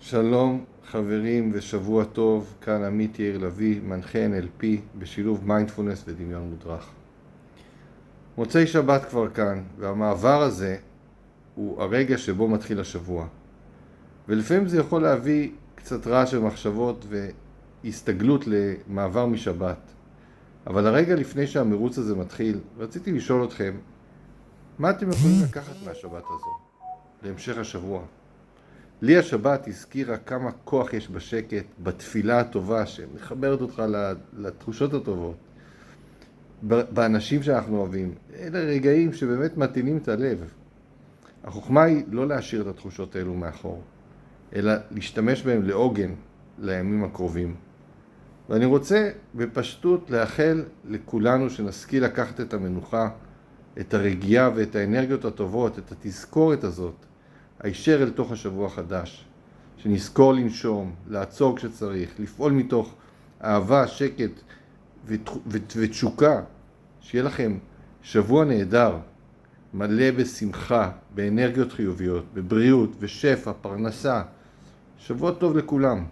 שלום חברים ושבוע טוב, כאן עמית יאיר לביא, מנחה NLP בשילוב מיינדפולנס ודמיון מודרך. מוצאי שבת כבר כאן, והמעבר הזה הוא הרגע שבו מתחיל השבוע. ולפעמים זה יכול להביא קצת רעש ומחשבות והסתגלות למעבר משבת. אבל הרגע לפני שהמרוץ הזה מתחיל, רציתי לשאול אתכם, מה אתם יכולים לקחת מהשבת הזו להמשך השבוע? לי השבת הזכירה כמה כוח יש בשקט, בתפילה הטובה שמחברת אותך לתחושות הטובות, באנשים שאנחנו אוהבים. אלה רגעים שבאמת מתאינים את הלב. החוכמה היא לא להשאיר את התחושות האלו מאחור, אלא להשתמש בהם לעוגן לימים הקרובים. ואני רוצה בפשטות לאחל לכולנו שנשכיל לקחת את המנוחה, את הרגיעה ואת האנרגיות הטובות, את התזכורת הזאת, הישר אל תוך השבוע החדש, שנזכור לנשום, לעצור כשצריך, לפעול מתוך אהבה, שקט ותשוקה. שיהיה לכם שבוע נהדר, מלא בשמחה, באנרגיות חיוביות, בבריאות ושפע, פרנסה. שבוע טוב לכולם.